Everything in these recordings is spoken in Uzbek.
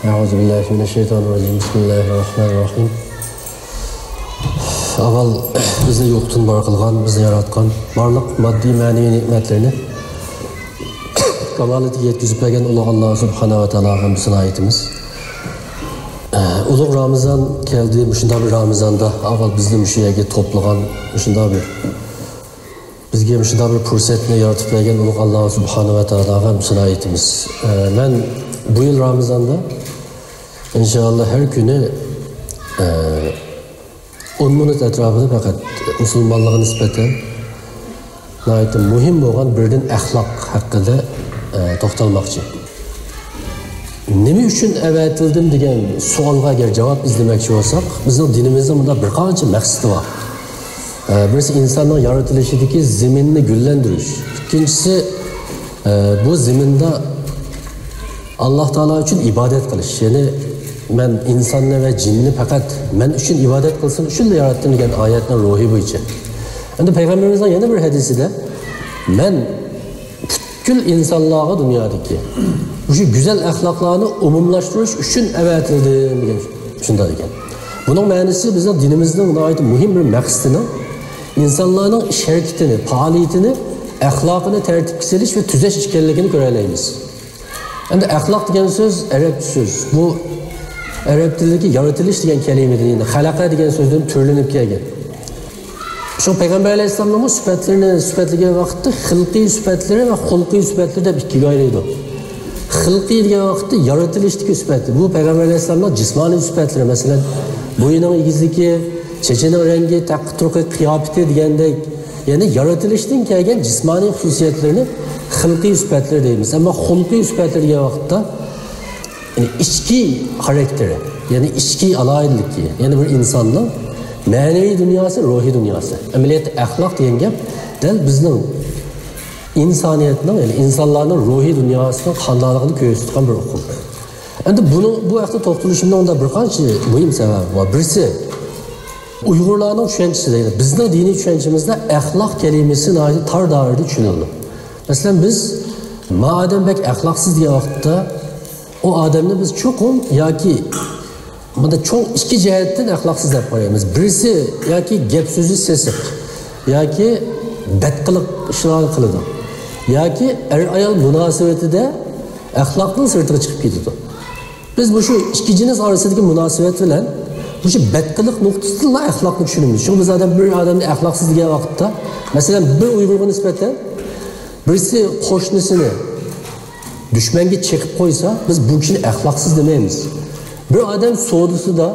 Euzubillahimineşşeytanirracim. Bismillahirrahmanirrahim. Avval bizni yo'qdan bor qilgan, bizni yaratgan barliq moddiy ma'naviy ne'matlarni kamolatiga yetkazib bergan ulug' Alloh subhanahu va taologa bizning oyatimiz. Ulug' Ramazon keldi. Shunday bir Ramazonda avval bizni shu yerga to'plagan, shunday bir bizga shunday bir fursatni yaratib bergan ulug' Alloh subhanahu va taologa bizning oyatimiz. Men bu yil Ramazonda inşallah her günü 10 minut etrafında fakat Müslümanlığa nispeten muhim olan birden ahlak hakkında to'xtalmoqchi. Nima uchun avatildim degan savolga agar javob izlamoqchi bo'lsak, bizning dinimizda bunda bir qancha maqsadi bor. Birisi insonning yaratilishidagi zaminni gullantirish. İkincisi bu zamanda Allah Teala için ibadet qilish. Yani men insonni ve jinni faqat men uchun ibadet qilsin, shunday yaratdim degan oyatning ruhi bo'yicha. Endi payg'ambarimizning yana bir hadisida men butkul insonlarga dunyodagi o'sha go'zal axloqlarni umumlashtirish uchun avatildim degan shunday ekan. Buning ma'nosi bizning dinimizning muhim bir maqsadini insonlarning ish harakatini, faoliyatini, axloqini tartibga solish va tuzash ekanligini ko'ra olamiz. Endi axloq degan so'z arab so'z. Bu arab tilidagi yaratilish degan kalimadan endi xalaqa degan so'zdan turlanib kelgan. Shu payg'ambar alayhisolamning sifatlarini sifatlagan vaqtda xilqiy sifatlari va xulqiy sifatlar deb ikkiga ayiradi. Xilqiy degan vaqtda yaratilishdagi sifati. Bu payg'ambar alayhisolamning jismoniy sifatlari, masalan, bo'yining egizligi, chechining rangi, taqi-turqi, qiyofati degandek, ya'ni yaratilishdan kelgan jismoniy xususiyatlarni xilqiy sifatlar deymiz. Ammo xulqiy sifatlar degan vaqtda ichki xarakteri, ya'ni ichki aloyidligi, ya'ni bir insonning ma'naviy dunyosi, ruhiy dunyosi. Amaliyotda axloq degan gap dal bizning insoniyatning, ya'ni insonlarning ruhiy dunyosining qandoqligini ko'rsatgan bir uqum. Endi bu vaqtda to'xtalishimda unda bir qancha muhim sabab bor. Birisi Uyg'urlarning tushunchasida, bizning diniy tushunchimizda axloq kalimasi nihoyat tor doirada tushuniladi. Masalan biz madem bek axloqsiz degan vaqtda o odamni biz cho'qim yoki bunda cho'ng ikki jihatdan axloqsiz deb qaraymiz. Birisi yoki gap so'zi sesiq, yoki badqiliq ishlar qiladi, yoki er-ayol munosabatida axloqning sirtiga chiqib ketadi. Biz bu shu ikki jins orasidagi munosabat bilan bu shu badqiliq nuqtasida axloqni tushunamiz. Shu biz bir odamni axloqsiz degan vaqtda, masalan, bir Uyg'urga nisbatan birisi qo'shnisini dushmanga chekib qo'ysa, biz bu kishini axloqsiz demaymiz. Bir odam savdosida,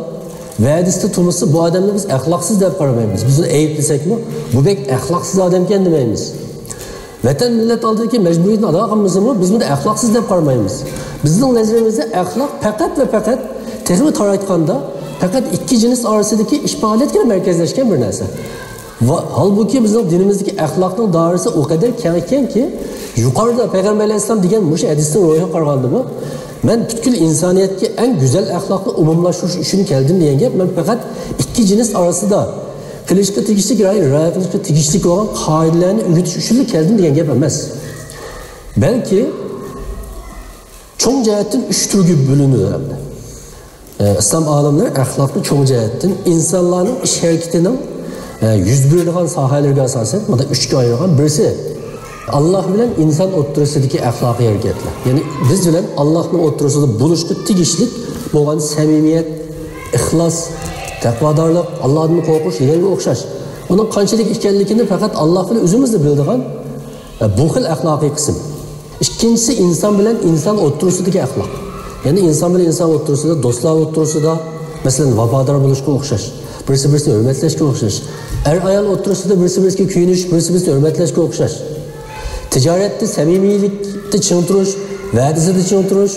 va'dasida turmasa, bu odamni biz axloqsiz deb qaramaymiz. Biz uni ayblasakmi, bu bek axloqsiz odam ekan demaymiz. Vatan millat oldidagi majburiyatni ado qilmasmi, biz buni axloqsiz deb qaramaymiz. Bizning nazarimizda axloq faqat va faqat texnik taraytganda faqat ikki jins orasidagi ish faoliyatga markazlashgan bir narsa. Halbuki bizning dinimizdagi axloqning doirasi o kadar keng ekanki, yuqorida payg'ambar alayhisalom degan mush hadisning ro'yiga qaraganda men butkul insoniyatga eng go'zal axloqni umumlashtirish uchun keldim degan gap, men faqat ikki jins orasida qilishga tegishli, rioya qilishga tegishli bo'lgan qoidalarni o'rgatish uchun keldim degan gap emas. Balki cho'ng jihatdan 3 turga bo'linadi. İslam olimlari axloqni cho'ng jihatdan insonlarning ish harakatining yuz beradigan sohalarga asosan mana 3 ga ayirgan. Birisi Allah bilan inson o'rtasidagi axloqiy harakatlar. Ya'ni biz bilan Allohning o'rtasida bo'lishga tegishli bo'lgan samimiyat, ixlos, taqvodorlik, Allohdan qo'rqish deganga o'xshash. Uning qanchalik ekanligini faqat Alloh bilan o'zimizda biladigan bu xil axloqiy qism. Ikkinchisi inson bilan inson o'rtasidagi axloq. Ya'ni inson bilan inson o'rtasida, do'stlar o'rtasida, masalan, vafodor bo'lishga o'xshash. Birisi-birini hurmatlashga o'xshash. Er-ayol o'rtasida birisi-biriga kuyinish, birisi-birini hurmatlashga o'xshash. Tijoratda samimiylikni ching turish, va'dasida ching turish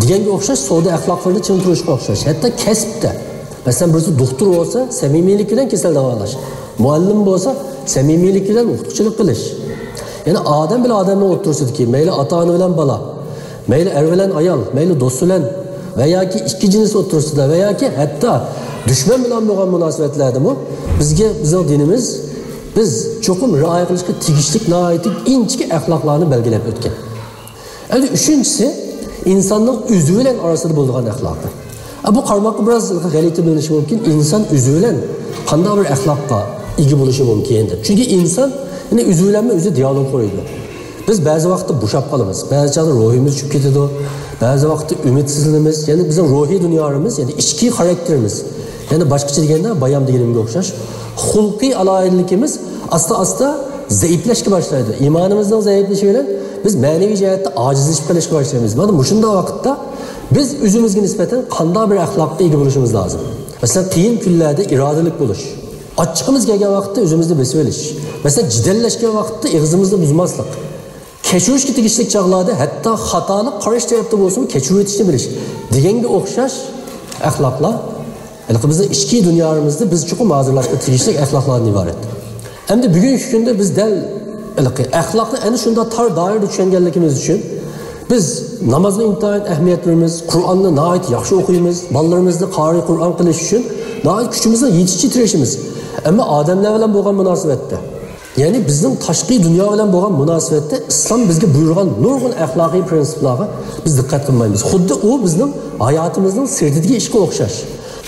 deganga o'xshash, savdo axloqlarida ching turishga o'xshash. Hatto kasbda, masalan, birisi doktor bo'lsa, samimiylik bilan kasal davolash. Muallim bo'lsa, samimiylik bilan o'qituvchilik qilish. Ya'ni odam bilan odamning o'rtasidagi, mayli ota-ona bilan bola, mayli er bilan ayol, mayli do'st bilan va yoki ikki jins o'rtasida va yoki hatto dushman bilan bo'lgan munosabatlardami bizga bizning dinimiz biz cho'qim rioya qilishga tegishli nihoyatda inchki axloqlarni belgilab o'tgan. Endi uchinchisi insonning o'zi bilan orasida bo'lgan axloqi. Bu qarmoqqa biroz g'alati bo'lishi mumkin. Inson o'zi bilan qanday bir axloqqa ega bo'lishi mumkin deb. Chunki inson yine o'zi bilan o'zi dialog quradi. Biz ba'zi vaqtda bo'shab qolamiz. Ba'zi chog'da ruhimiz tushib ketadi. Ba'zi vaqtda umidsizligimiz, ya'ni bizning ruhiy dunyomiz, ya'ni ichki xarakterimiz. Ya'ni boshqacha deganda bayam deganimga o'xshash, xulqiy aloyidligimiz asta-asta zaiflashga boshlaydi. Iymonimizning zaiflashishi bilan biz ma'naviy jihatda ojizlashib qolishga boshlaymiz. Mana shunday vaqtda biz o'zimizga nisbatan qanday bir axloqqa ega bo'lishimiz lozim. Masalan, qiyin kunlarda irodalik bo'lish. Achchiqimiz kelgan vaqtda o'zimizni besib olish. Masalan, jidallashgan vaqtda og'zimizni buzmaslik. Kechirishga tegishli chog'larda hatto xatolik qarish tarafda bo'lsin, kechirib o'tishni bilish. Deganga o'xshash axloqlar bizning ichki dunyomizda biz chuqur ma'zurlashga tegishli axloqlardan iborat. Endi bugungi kunda biz dal axloqni ana shunday tor doirada tushunganligimiz uchun biz namozni intoyat ahamiyat beramiz, Qur'onni nihoyat yaxshi o'qiymiz, bolalarimizni qori Qur'on qilish uchun nihoyat kuchimizni yetishga tirishimiz. Ammo odamlar bilan bo'lgan munosabatda, ya'ni bizning tashqi dunyo bilan bo'lgan munosabatda islom bizga buyurgan nurg'un axloqiy prinsiplarga biz diqqat qilmaymiz. Xuddi u bizning hayotimizning sirtidagi ishga o'xshash.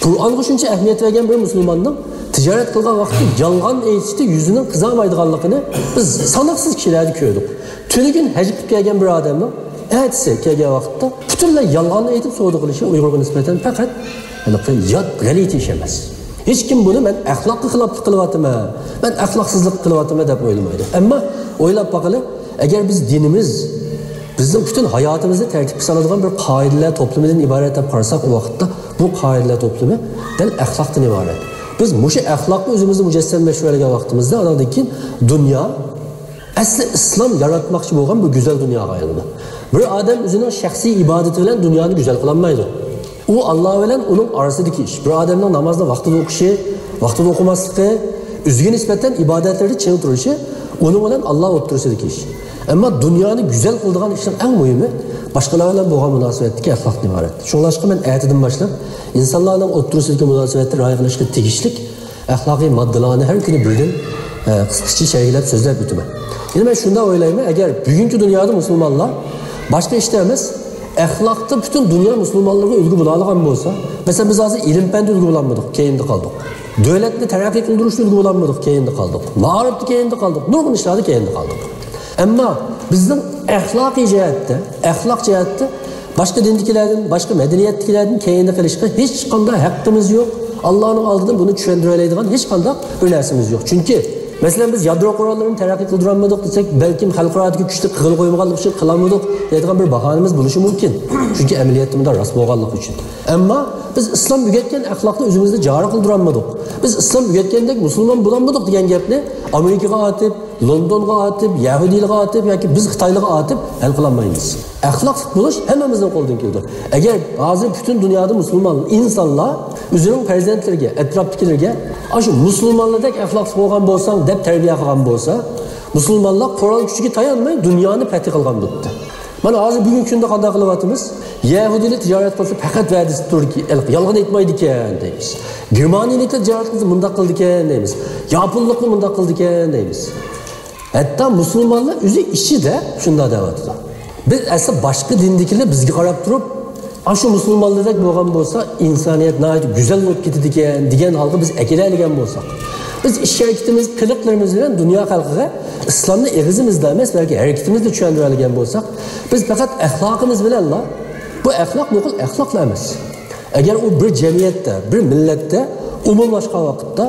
Qur'onga shuncha ahamiyat bergan bir musulmonning tijorat qilgan vaqtda yolg'on aytishda yuzining qizarmaydiganligini biz sanoqsiz kishilarda ko'rdik. Tunigun haj qilib kelgan bir odamning aytsa kelgan vaqtda butunlay yolg'on aytib savdo qilishi Uyg'urga nisbatan faqat yot g'alati ish emas. Hech kim buni men axloqqa xiloflik qilyapman, men axloqsizlik qilyapman deb o'ylamaydi. Ammo o'ylab boqili, agar biz dinimiz bizning butun hayotimizni tartibga soladigan bir qoidalar to'plamidan iborat deb qarasak, o vaqtda bu qoidalar to'plami dal axloqdan iborat. Biz mushu axloqni o'zimizni mujassamlashtirgan vaqtimizda undan keyin dunyo asli islom yaratmoqchi bo'lgan bu go'zal dunyoga aylandi. Bir odam o'zining shaxsiy ibodati bilan dunyoni go'zal qila olmaydi. U Alloh bilan uning orasidagi ish. Bir odamning namozni vaqtida o'qishi, vaqtida o'qimasligi, o'ziga nisbatan ibodatlarda ching turishi, uning bilan Alloh o'rtasidagi ish. Ammo dunyoni go'zal qiladigan ishning eng muhimi boshqalar bilan bo'lgan munosabatdagi axloqdan iborat. Shunlashqa men aytidim boshlab, insonlarning o'rtasidagi munosabatda rioya qilishga tegishli axloqiy moddalarni har kuni birdan qisqacha shaylab so'zlab o'taman. Endi men shunday o'ylayman, agar bugungi dunyoda musulmonlar boshqa ishda emas, axloqda butun dunyo musulmonlarga ulgu bo'la olgan bo'lsa, masalan biz hozir ilm-fanda ulgu bo'lmadik, keyinda qoldik. Davlatni taraqqiy qildirishda ulgu bo'lmadik, keyinda qoldik. Ma'rifda keyinda qoldik, nurg'un ishlarda keyinda qoldik. Ammo bizning axloqiy jihatda boshqa dindikilardan, boshqa madaniyatdagilardan keyinda qilishga hech qanday haqqimiz yo'q. Allohning oldidan buni tushundira oladigan hech qanday bir narsamiz yo'q. Chunki masalan biz yadro qurollarini taraqqiy qildirolmadik desak, balkim xalqarodagi kuchli qig'il qo'ymaganlik uchun qilolmadik deydigan bir bahonamiz bo'lishi mumkin. Chunki amaliyotda bunda rost bo'lganligi uchun. Ammo biz islom tugatgan axloqni o'zimizda joriy qildirolmadik. Biz islom tugatgandek musulmon bo'lolmadik degan gapni Amerikaga atib, Londonga atib, Yahudiylarga atib yoki biz Xitoylarga atib hal qila olmaymiz. Axloq bo'lish hammamizning qo'ldan keladi. Agar hozir butun dunyoda musulmon insonlar o'zining farzandlariga, atrofdagilarga shu musulmonlardek axloqsiz bo'lgan bo'lsang deb tarbiya qilgan bo'lsa, musulmonlar Qur'on kuchiga tayanmay dunyoni fath qilgan bo'ldi. Mana hozir bugungi kunda qanday qilyapmiz? Yahudiylar tijorat qilsa faqat va'dasi turki, yolg'on aytmaydi ekan deymiz. Germaniyaliklar tijorat qilsa bunday qildi ekan deymiz. Yaponliklar bunday qildi ekan deymiz. Hatto musulmonlar o'zi ishida shunday deyapti. Biz asli boshqa dindikilar bizga qarab turib, shu musulmonlardek bo'lgan bo'lsa, insoniyat nihoyat go'zal bo'lib ketadi ekan degan holda biz akilaligan bo'lsak, biz ish harakatimiz, qiliqlarimiz bilan dunyo xalqiga islomni eg'izimizda emas, balki harakatimizda tushundira olgan bo'lsak, biz faqat axloqimiz bilanla, bu axloq nuqul axloqlar emas. Agar u bir jamiyatda, bir millatda umumlashgan vaqtda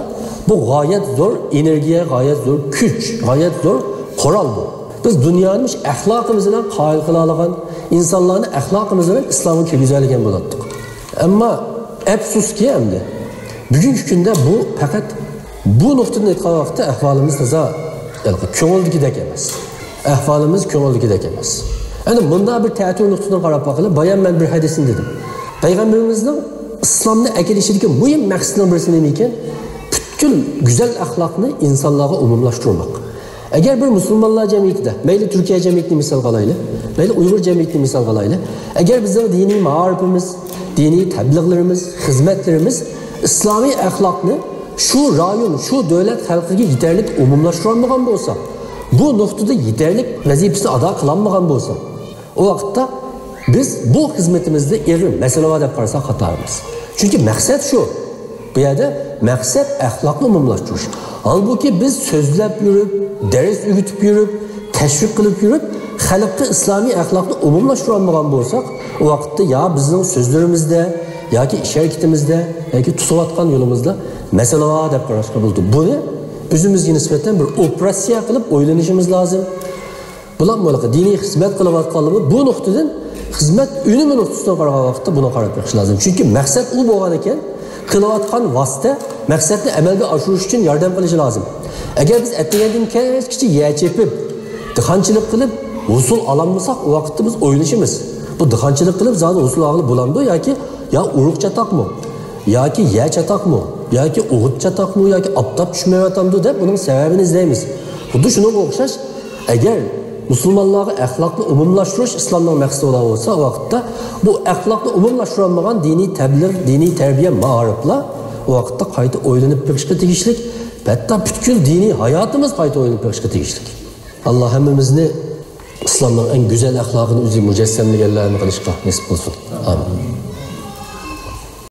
bu g'oyat zo'r energiya, g'oyat zo'r kuch, g'oyat zo'r qurol bu. Biz dunyoni axloqimiz bilan qoyil qila olgan, insonlarni axloqimiz bilan islomga kirgizadigan bo'ldik. Ammo afsuski endi bugungi kunda bu faqat bu nuqtadan aytgan vaqtda ahvolimiz toza ko'ngildagidek emas. Ahvolimiz ko'ngildagidek emas. Endi bunda bir ta'til nuqtadan qarab boqilib, bayan men bir hadisini dedim. Payg'ambarimizning islomni akilishidagi muhim maqsadning birisi nima ekan? Butkul go'zal axloqni insonlarga umumlashtirmoq. Agar bir musulmonlar jamiyatida, mayli Turkiya jamiyatini misol qilaylik, mayli Uyg'ur jamiyatini misol qilaylik, agar bizning diniy ma'rifimiz, diniy tabliğlarimiz, xizmatlarimiz islomiy axloqni shu rayon, shu davlat xalqiga yetarli umumlashtirolmagan bo'lsa, bu nuqtada yetarli vazifasini ado qilolmagan bo'lsa, o vaqtda Biz bu xizmetimizde eri mesele var deb qarasak xatomiz. Chunki maqsad shu. Bu yerda maqsad axloqni umumlashtirish. Halbuki biz so'zlab yurib, dars o'rgatib yurib, tashviq qilib yurib, xalqqa islomiy axloqni umumlashtira olmagan bo'lsak, o vaqtda ya bizning so'zlarimizda yoki ish harakatimizda yoki tutayotgan yo'limizda masala bor deb qarashga bo'ldi. Buni o'zimizga nisbatan bir operatsiya qilib o'ylanishimiz lozim. Bular bo'laqa diniy xizmat qilayotganligimiz bu nuqtadan xizmat unumi nuqtasidan qaragan vaqtda buni qarab chiqish lozim. Chunki maqsad u bo'lgan ekan, qilayotgan vosita maqsadni amalga oshirish uchun yordam qilishi lozim. Agar biz atlagandan kichik yechepib, dixonchilik qilib usul ololmasak, o vaqtda biz o'ylashimiz. Bu dixonchilik qilib zodi usul olib bo'lamdi yoki ya urug' chatoqmi? Yoki ya chatoqmi? Yoki o'g'it chatoqmi yoki optob tushmayotganmi deb buning sababini izlaymiz. Xuddi shunga o'xshash, agar musulmonlarga axloqni umumlashtirish islomning maqsadi bo'lsa, o vaqtda bu axloqni umumlashtirilmagan diniy tabliğ, diniy tarbiya ma'riflar o vaqtda qayta o'ylanib chiqishga tegishli, hatto butkul diniy hayotimiz qayta o'ylanib chiqishga tegishli. Alloh hammamizni islomning eng go'zal axloqini o'zi mujassamlaganlarni qilishga nasib qilsin. Amin.